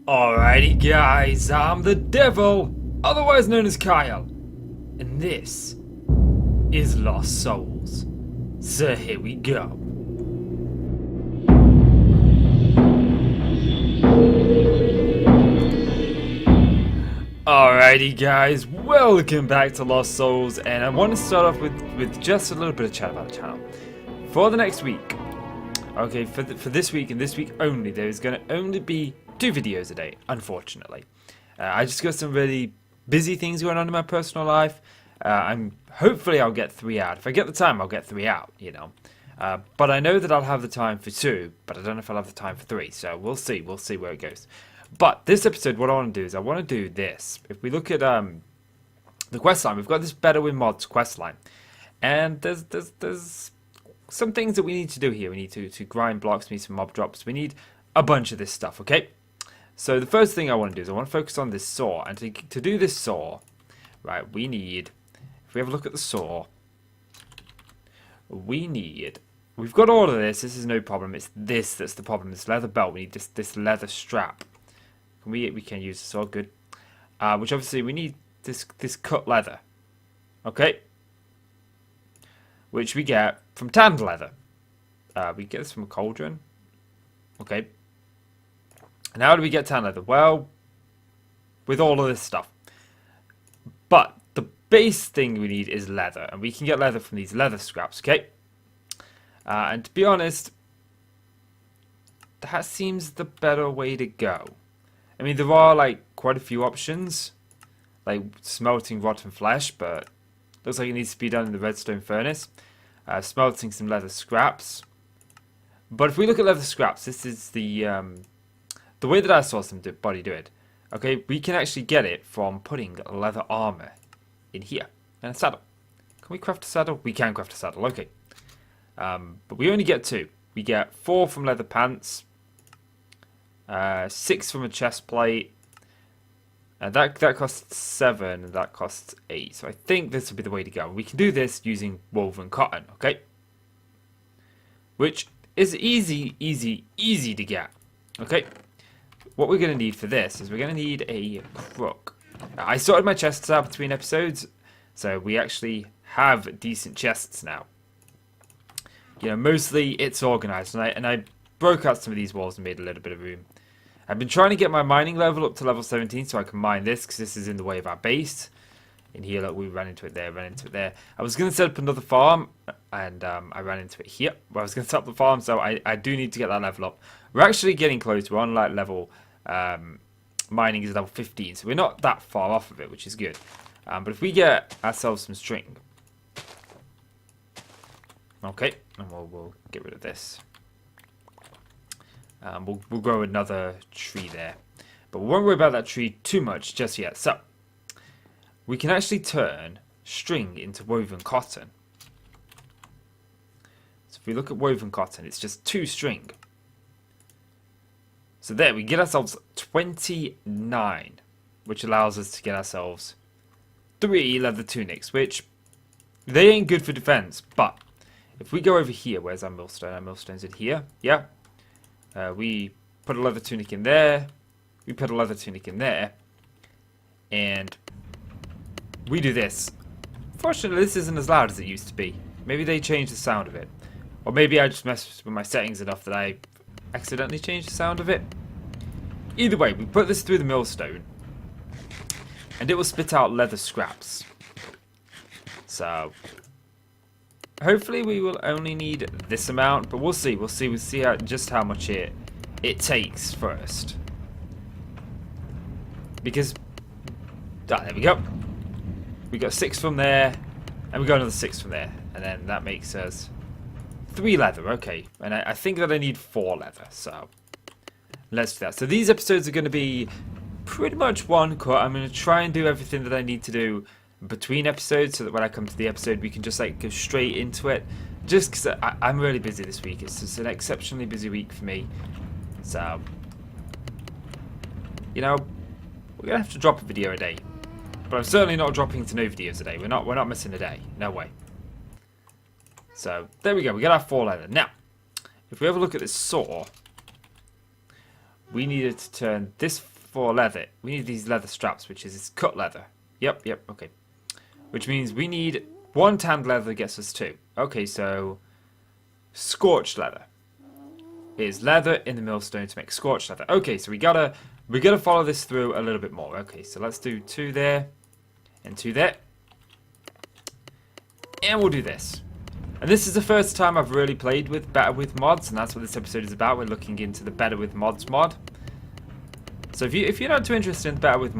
Alrighty guys, I'm the devil, otherwise known as Kyle, and this is Lost Souls. So here we go. Alrighty guys, welcome back to Lost Souls, and I want to start off with just a little bit of chat about the channel. For the next week, okay, for this week and this week only, there is going to only be 2 videos a day, unfortunately. I just got some really busy things going on in my personal life. Hopefully I'll get 3 out. If I get the time, I'll get 3 out, you know. But I know that I'll have the time for 2, but I don't know if I'll have the time for 3, so we'll see where it goes. But this episode, what I want to do is I want to do this. If we look at the quest line, we've got this Better with Mods quest line. And there's some things that we need to do here. We need to grind blocks, we need some mob drops, we need a bunch of this stuff, okay? So the first thing I want to do is I want to focus on this saw. And to do this saw, right, we need, if we have a look at the saw, we've got all of this is no problem. It's this that's the problem, this leather belt. We need this leather strap. We can use the saw, good. Which obviously we need this cut leather, okay? Which we get from tanned leather. We get this from a cauldron, okay? And how do we get tan leather? Well, with all of this stuff. But the base thing we need is leather. And we can get leather from these leather scraps, okay? And to be honest, that seems the better way to go. I mean, there are like quite a few options. Like smelting rotten flesh, but looks like it needs to be done in the redstone furnace. Smelting some leather scraps. But if we look at leather scraps, this is the way that I saw somebody do it, okay, we can actually get it from putting leather armor in here and a saddle. Can we craft a saddle? We can craft a saddle, okay. But we only get 2. We get 4 from leather pants, 6 from a chest plate, and that costs 7, and that costs 8. So I think this will be the way to go. We can do this using woven cotton, okay, which is easy to get, okay. What we're going to need for this is we're going to need a crook. I sorted my chests out between episodes, so we actually have decent chests now. You know, mostly it's organized, and I broke out some of these walls and made a little bit of room. I've been trying to get my mining level up to level 17 so I can mine this, because this is in the way of our base. In here, look, we ran into it there, I was going to set up another farm, and I ran into it here. Well, I was going to set up the farm, so I do need to get that level up. We're actually getting close. We're on like level... mining is level 15, so we're not that far off of it, which is good. But if we get ourselves some string, okay, and we'll get rid of this. We'll grow another tree there, but we won't worry about that tree too much just yet. So we can actually turn string into woven cotton. So if we look at woven cotton, it's just 2 string. So there, we get ourselves 29, which allows us to get ourselves 3 leather tunics, which they ain't good for defense. But if we go over here, where's our millstone? Our millstone's in here. Yeah. We put a leather tunic in there. We put a leather tunic in there. And we do this. Fortunately, this isn't as loud as it used to be. Maybe they changed the sound of it. Or maybe I just messed with my settings enough that I accidentally changed the sound of it. Either way, we put this through the millstone, and it will spit out leather scraps. So hopefully we will only need this amount, but we'll see. We'll see just how much it takes first. Because there we go. We got 6 from there, and we got another 6 from there, and then that makes us 3 leather, okay. And I think that I need 4 leather, so let's do that. So these episodes are going to be pretty much one cut. I'm going to try and do everything that I need to do between episodes so that when I come to the episode, we can just like go straight into it. Just because I'm really busy this week. It's just an exceptionally busy week for me. So, you know, we're going to have to drop a video a day. But I'm certainly not dropping to no videos a day. We're not missing a day. No way. So, there we go. We got our 4 leather. Now, if we have a look at this saw, we needed to turn this for leather. We need these leather straps, which is cut leather. Yep, okay. Which means we need 1 tanned leather gets us 2. Okay, so scorched leather is leather in the millstone to make scorched leather. Okay, so we gotta follow this through a little bit more. Okay, so let's do 2 there and 2 there. And we'll do this. And this is the first time I've really played with Better With Mods, and that's what this episode is about. We're looking into the Better With Mods mod. So if you're not too interested in Better With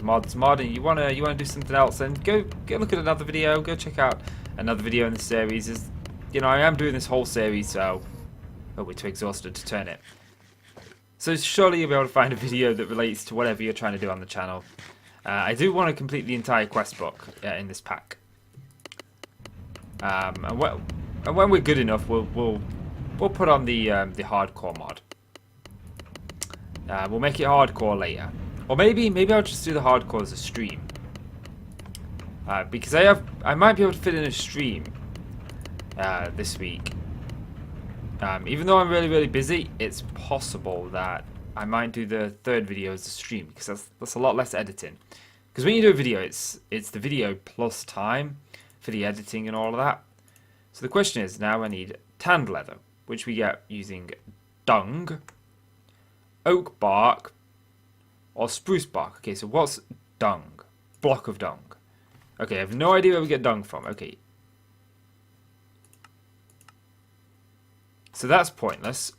Mods mod and you wanna do something else, then go look at another video. Go check out another video in the series. I am doing this whole series, so we're too exhausted to turn it. So surely you'll be able to find a video that relates to whatever you're trying to do on the channel. I do want to complete the entire quest book in this pack. And when we're good enough, we'll put on the hardcore mod. We'll make it hardcore later, or maybe I'll just do the hardcore as a stream. Because I might be able to fit in a stream this week. Even though I'm really busy, it's possible that I might do the 3rd video as a stream, because that's a lot less editing. Because when you do a video, it's the video plus time for the editing and all of that. So the question is, now I need tanned leather, which we get using dung, oak bark, or spruce bark. Okay, so what's dung? Block of dung. Okay, I have no idea where we get dung from. Okay. So that's pointless.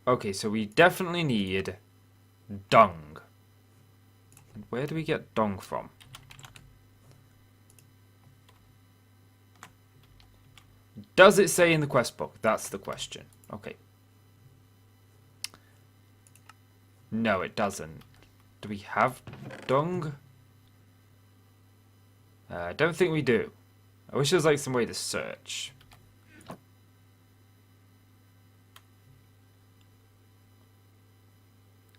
Okay, so we definitely need dung. And where do we get dung from? Does it say in the quest book? That's the question. Okay. No, it doesn't. Do we have dung? I don't think we do. I wish there was like some way to search.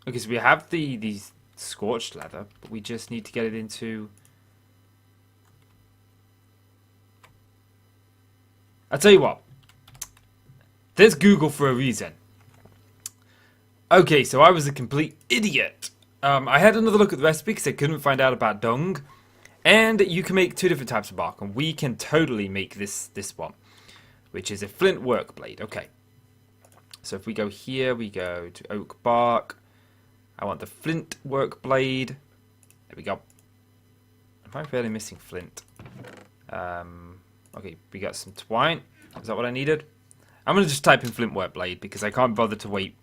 Okay, so we have these scorched leather, but we just need to get it into... I'll tell you what. There's Google for a reason. Okay, so I was a complete idiot. I had another look at the recipe because I couldn't find out about dung. And you can make 2 different types of bark, and we can totally make this one, which is a flint work blade. Okay. So if we go here, we go to oak bark. I want the flint work blade. There we go. Am I really missing flint? Okay, we got some twine. Is that what I needed? I'm going to just type in flint work blade because I can't bother to wait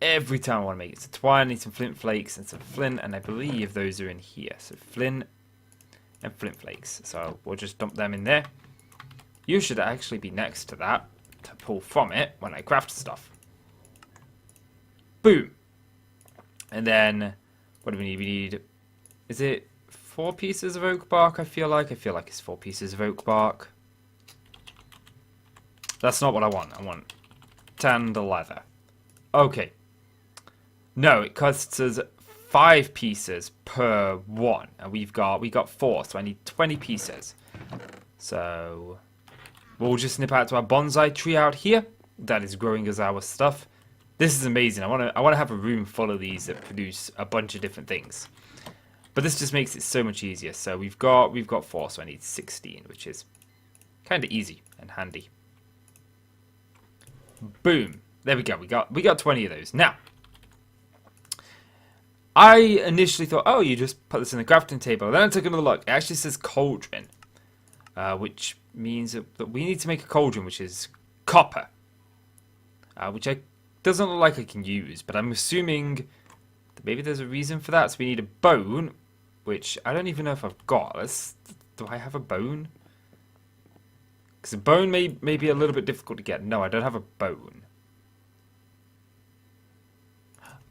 every time I want to make it. So twine, I need some flint flakes and some flint, and I believe those are in here. So flint and flint flakes. So we'll just dump them in there. You should actually be next to that to pull from it when I craft stuff. Boom. And then, what do we need? We need, is it 4 pieces of oak bark? I feel like it's 4 pieces of oak bark. That's not what I want. I want tanned leather. Okay. No, it costs us 5 pieces per one, and we got 4, so I need 20 pieces. So we'll just snip out to our bonsai tree out here that is growing as our stuff. This is amazing. I want to have a room full of these that produce a bunch of different things. But this just makes it so much easier. So we've got 4, so I need 16, which is kind of easy and handy. Boom. There we go. We got 20 of those. Now, I initially thought, oh, you just put this in the crafting table. Then I took another look. It actually says cauldron, which means that we need to make a cauldron, which is copper, which doesn't look like I can use, but I'm assuming that maybe there's a reason for that. So we need a bone, which I don't even know if I've got. Do I have a bone? Because a bone may be a little bit difficult to get. No, I don't have a bone.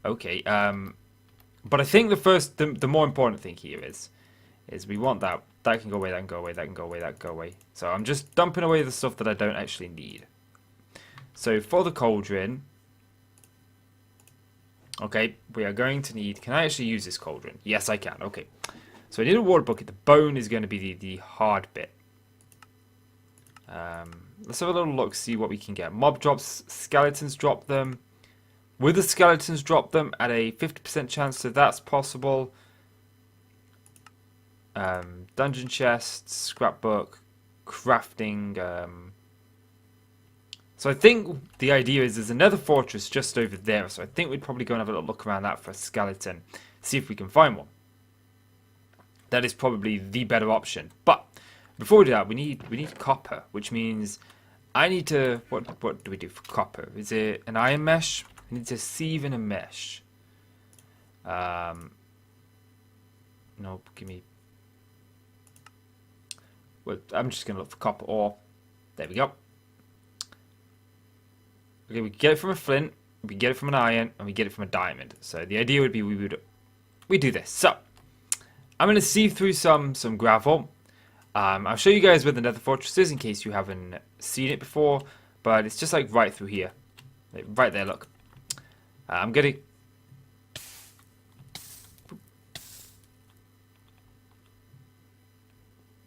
Okay, but I think the more important thing here is we want that. That can go away, that can go away, that can go away, that can go away. So I'm just dumping away the stuff that I don't actually need. So for the cauldron, okay, we are going to need... Can I actually use this cauldron? Yes, I can. Okay. So I need a water bucket. The bone is going to be the hard bit. Let's have a little look, see what we can get. Mob drops, skeletons drop them. Will the skeletons drop them at a 50% chance, so that's possible. Dungeon chests, scrapbook, crafting. So I think the idea is there's another fortress just over there, so I think we'd probably go and have a little look around that for a skeleton, see if we can find one. That is probably the better option. But before we do that, we need copper, which means I need to... What do we do for copper? Is it an iron mesh? We need to sieve in a mesh. Nope, give me... Well, I'm just going to look for copper ore. There we go. Okay, we get it from a flint, we get it from an iron, and we get it from a diamond. So the idea would be we do this. So I'm going to sieve through some gravel. I'll show you guys where the nether fortress is in case you haven't seen it before, but it's just like right through here. Like right there, look. I'm going to...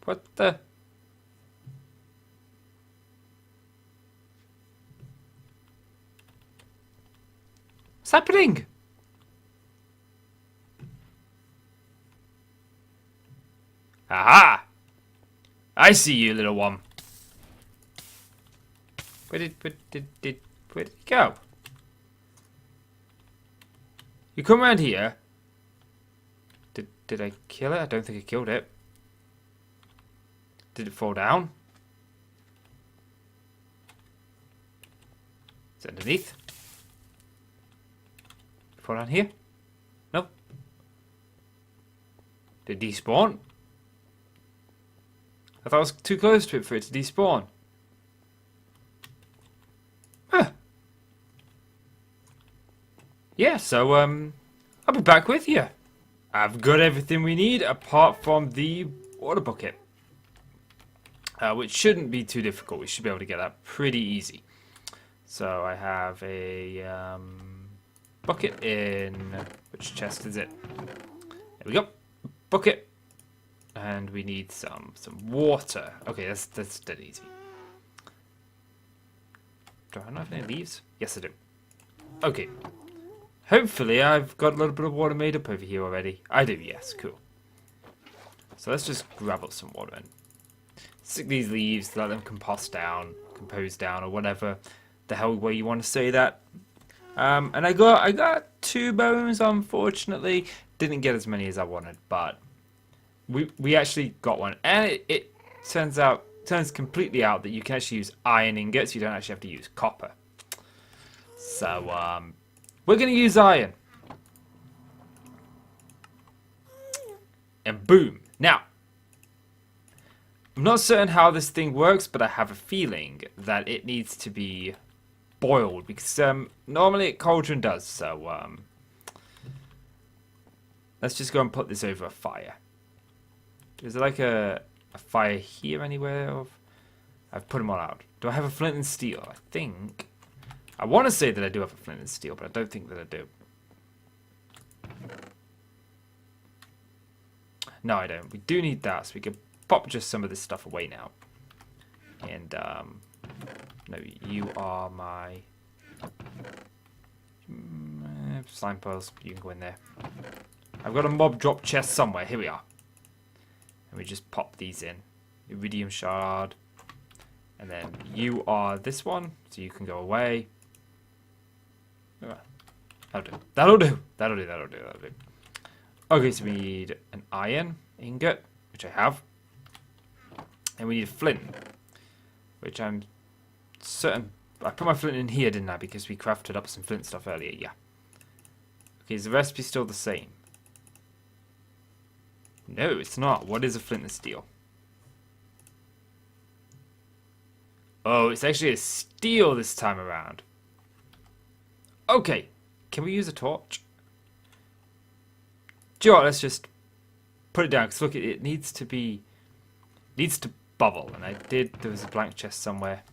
What the... What's happening? Aha! I see you, little one. Where did it go? You come around here. Did I kill it? I don't think I killed it. Did it fall down? Is it underneath? Fall down here? No. Did it despawn? I thought I was too close to it for it to despawn. Huh. Yeah, so I'll be back with you. I've got everything we need apart from the water bucket. Which shouldn't be too difficult. We should be able to get that pretty easy. So I have a bucket in... Which chest is it? There we go. Bucket. And we need some water. Okay, that's dead easy. Do I not have any leaves? Yes, I do. Okay. Hopefully I've got a little bit of water made up over here already. I do, yes. Cool. So let's just grab up some water and stick these leaves, let them compose down, or whatever the hell way you want to say that. And I got 2 bones, unfortunately. Didn't get as many as I wanted, but we actually got one. And it turns completely out that you can actually use iron ingots. You don't actually have to use copper. So, we're going to use iron. And boom. Now, I'm not certain how this thing works, but I have a feeling that it needs to be boiled. Because normally cauldron does. So, let's just go and put this over a fire. Is there like a fire here anywhere? I've put them all out. Do I have a flint and steel? I think... I want to say that I do have a flint and steel, but I don't think that I do. No, I don't. We do need that, so we can pop just some of this stuff away now. And, no, you are my... slime pearls. You can go in there. I've got a mob drop chest somewhere. Here we are. And we just pop these in. Iridium shard. And then you are this one, so you can go away. That'll do. That'll do. That'll do. That'll do. That'll do. Okay, so we need an iron ingot, which I have. And we need a flint, which I'm certain... I put my flint in here, didn't I? Because we crafted up some flint stuff earlier. Yeah. Okay, is the recipe still the same? No, it's not. What is a flint and steel? Oh, it's actually a steel this time around. Okay. Can we use a torch? Do you know what? Let's just put it down. Because look, it needs to be... needs to bubble. And I did... There was a blank chest somewhere.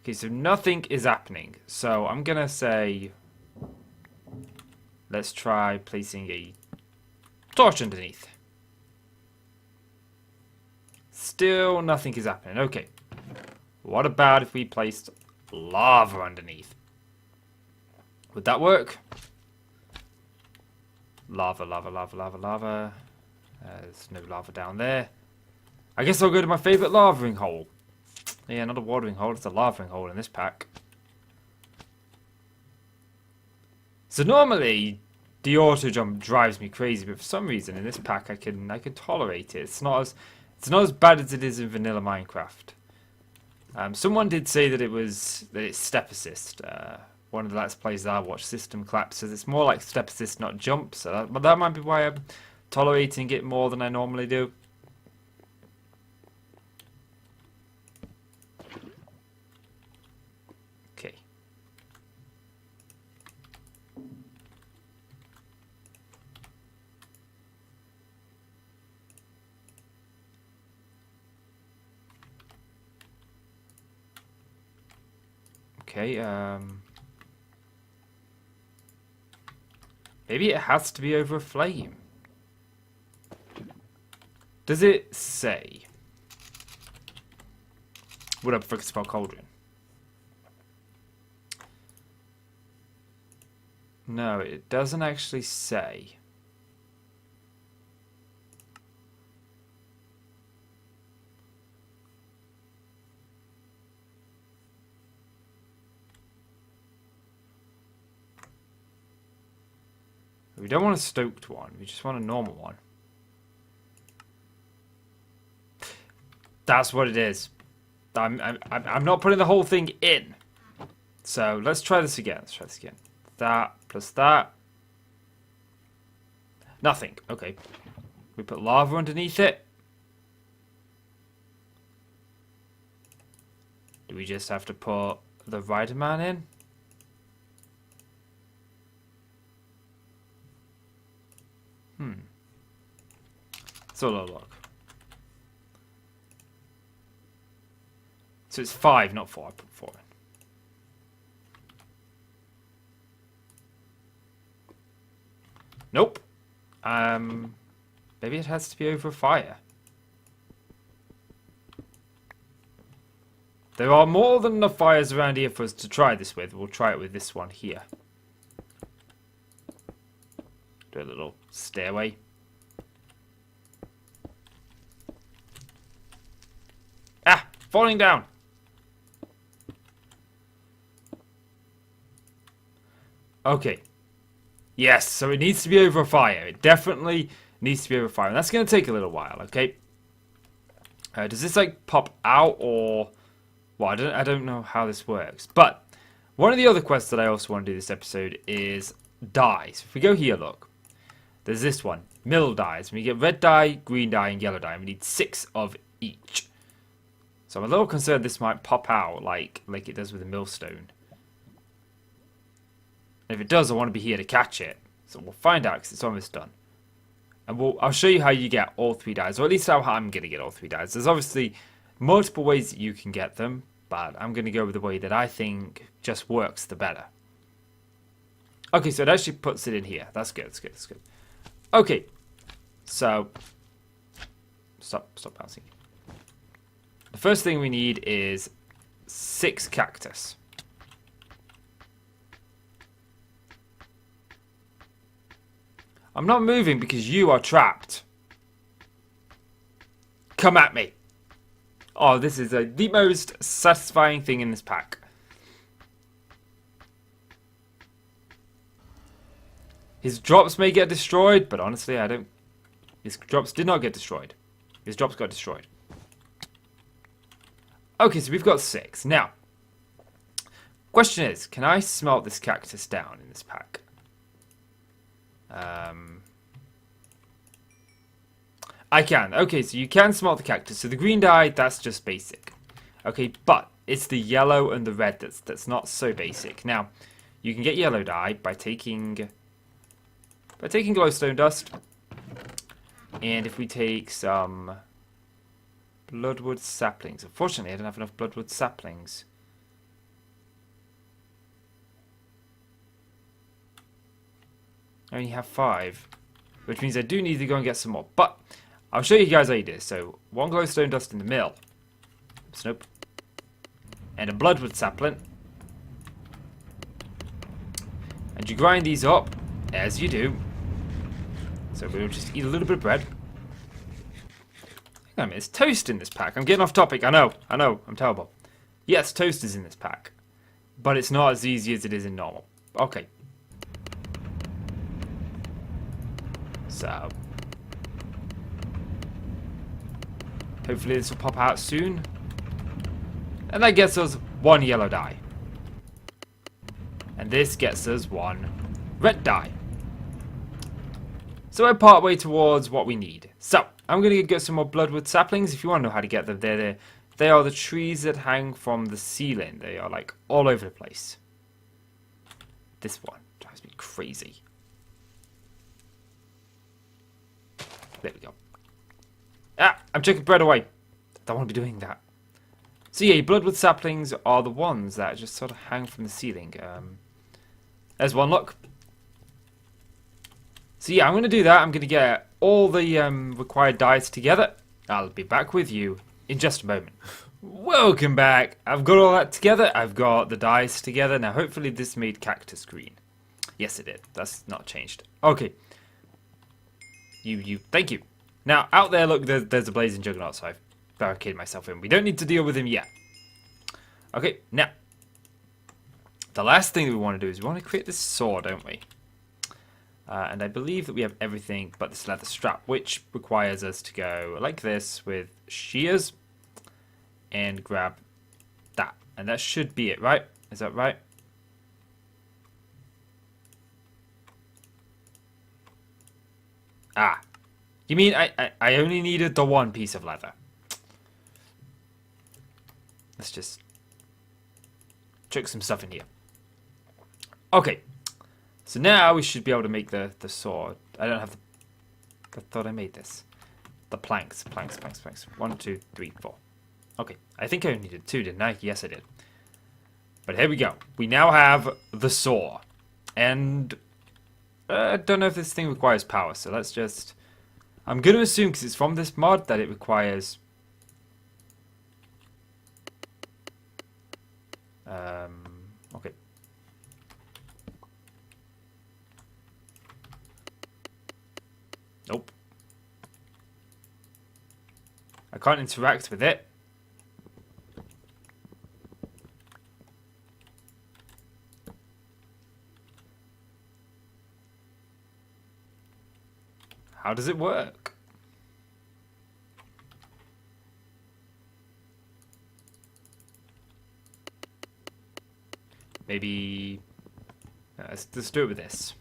Okay, so nothing is happening. So I'm going to say... Let's try placing a torch underneath. still nothing is happening. Okay. What about if we placed lava underneath? Would that work? Lava, lava, lava, lava, lava. There's no lava down there. I guess I'll go to my favourite lavering hole. Yeah, not a watering hole, it's a lavering hole in this pack. So normally, the auto jump drives me crazy, but for some reason in this pack I can tolerate it. It's not as bad as it is in vanilla Minecraft. Someone did say that it's step assist. One of the Let's Plays that I watched, System Clap, says it's more like step assist, not jump. So that might be why I'm tolerating it more than I normally do. Okay. Okay, maybe it has to be over a flame. Does it say? Would I prefer to spell cauldron? No, it doesn't actually say. We don't want a stoked one. We just want a normal one. That's what it is. I'm not putting the whole thing in. So let's try this again. Let's try this again. That plus that. Nothing. Okay. We put lava underneath it. Do we just have to put the Rider Man in? So look. So it's 5, not 4. I put 4 in. Nope. Maybe it has to be over fire. There are more than enough fires around here for us to try this with. We'll try it with this one here. Do a little stairway. Ah! Falling down! Okay. Yes, so it needs to be over fire. It definitely needs to be over fire. And that's going to take a little while, okay? Does this, like, pop out or... Well, I don't know how this works. But one of the other quests that I also want to do this episode is dyes. If we go here, look. There's this one. Mill dyes. We get red dye, green dye, and yellow dye. And we need 6 of each. So I'm a little concerned this might pop out like it does with the millstone. And if it does, I want to be here to catch it. So we'll find out because it's almost done. And I'll show you how you get all 3 dyes. Or at least how I'm going to get all 3 dyes. There's obviously multiple ways that you can get them. But I'm going to go with the way that I think just works the better. Okay, so it actually puts it in here. That's good, that's good, that's good. Okay. So. Stop bouncing. The first thing we need is 6 cactus. I'm not moving because you are trapped. Come at me. Oh, this is the most satisfying thing in this pack. His drops may get destroyed, but honestly, I don't... His drops did not get destroyed. His drops got destroyed. Okay, so we've got 6. Now, question is, can I smelt this cactus down in this pack? I can. Okay, so you can smelt the cactus. So the green dye, that's just basic. Okay, but it's the yellow and the red that's not so basic. Now, you can get yellow dye by taking glowstone dust. And if we take some bloodwood saplings. Unfortunately, I don't have enough bloodwood saplings. I only have 5. Which means I do need to go and get some more. But I'll show you guys how you do this. So, 1 glowstone dust in the mill. Oops, nope. And a bloodwood sapling. And you grind these up, as you do. So we'll just eat a little bit of bread. Hang on a minute, it's toast in this pack. I'm getting off topic, I know, I'm terrible. Yes, toast is in this pack. But it's not as easy as it is in normal. Okay. So. Hopefully this will pop out soon. And that gets us 1 yellow dye. And this gets us 1 red dye. So we're partway towards what we need. So, I'm going to get some more bloodwood saplings. If you want to know how to get them, they are the trees that hang from the ceiling. They are like all over the place. This one drives me crazy. There we go. Ah, I'm chucking bread away. Don't want to be doing that. So yeah, bloodwood saplings are the ones that just sort of hang from the ceiling. There's one, look. So yeah, I'm going to do that. I'm going to get all the required dyes together. I'll be back with you in just a moment. Welcome back. I've got all that together. I've got the dyes together. Now hopefully this made cactus green. Yes it did. That's not changed. Okay. Thank you. Now out there, look, there's a blazing juggernaut, so I've barricaded myself in. We don't need to deal with him yet. Okay, now. The last thing that we want to do is we want to create this sword, don't we? And I believe that we have everything but this leather strap, which requires us to go like this with shears and grab that. And that should be it, right? Is that right? Ah. You mean I only needed the 1 piece of leather? Let's just chuck some stuff in here. Okay. So now we should be able to make the sword. I don't have the... I thought I made this. The planks. 1, 2, 3, 4. Okay. I think I only needed 2, didn't I? Yes, I did. But here we go. We now have the saw. And... I don't know if this thing requires power, so let's just... I'm going to assume, because it's from this mod, that it requires... okay. Nope. I can't interact with it. How does it work? Maybe... let's do it with this.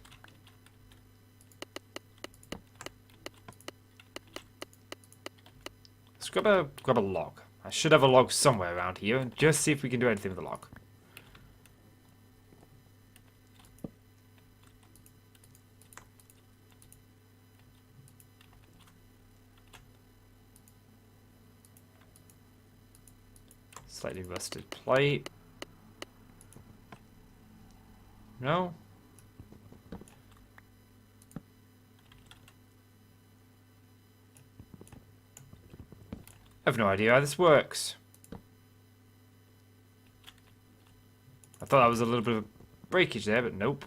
Let's grab a log. I should have a log somewhere around here, and just see if we can do anything with the log. Slightly rusted plate. No? I have no idea how this works. I thought that was a little bit of breakage there, but nope.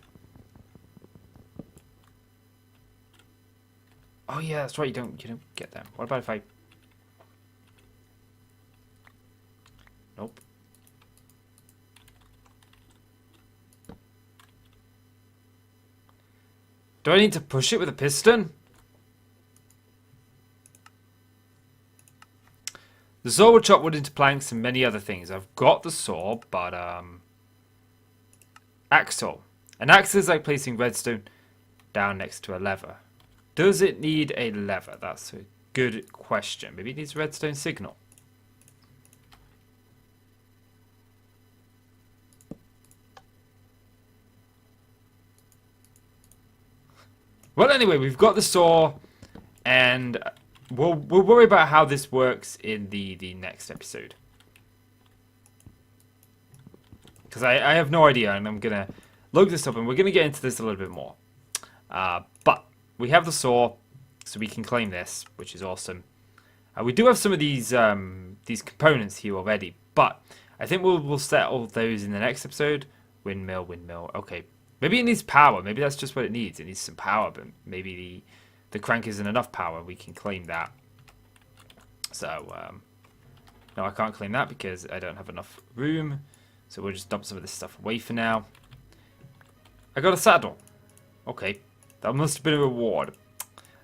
Oh yeah, that's right, you don't get them. What about if I... Nope. Do I need to push it with a piston? The saw will chop wood into planks and many other things. I've got the saw, but axe saw. An axe is like placing redstone down next to a lever. Does it need a lever? That's a good question. Maybe it needs a redstone signal. Well, anyway, we've got the saw, and we'll worry about how this works in the next episode. Because I have no idea, and I'm going to look this up, and we're going to get into this a little bit more. But we have the saw, So we can claim this, which is awesome. We do have some of these components here already, but I think we'll settle those in the next episode. Windmill, windmill. Okay, maybe it needs power. Maybe that's just what it needs. It needs some power, but maybe the crank isn't enough power. We can claim that. So no, I can't claim that because I don't have enough room. So we'll just dump some of this stuff away for now. I got a saddle. Okay, that must have been a reward.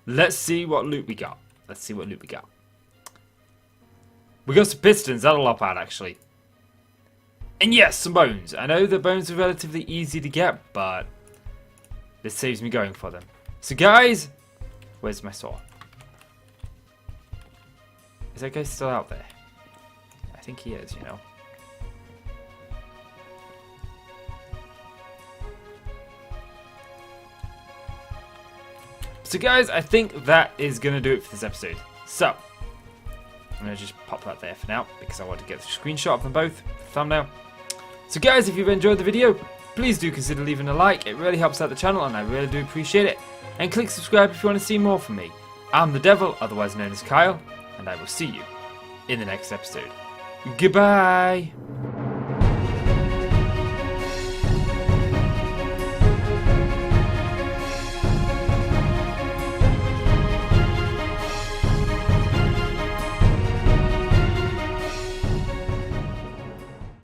Let's see what loot we got. Let's see what loot we got. We got some pistons. That'll help out, actually. And yes, some bones. I know the bones are relatively easy to get, but this saves me going for them. So, guys, where's my saw? Is that guy still out there? I think he is, you know. So guys, I think that is going to do it for this episode. So, I'm going to just pop that there for now, because I want to get a screenshot of them both, for the thumbnail. So guys, if you've enjoyed the video, please do consider leaving a like. It really helps out the channel, and I really do appreciate it. And click subscribe if you want to see more from me. I'm the Devil, otherwise known as Kyle, and I will see you in the next episode. Goodbye!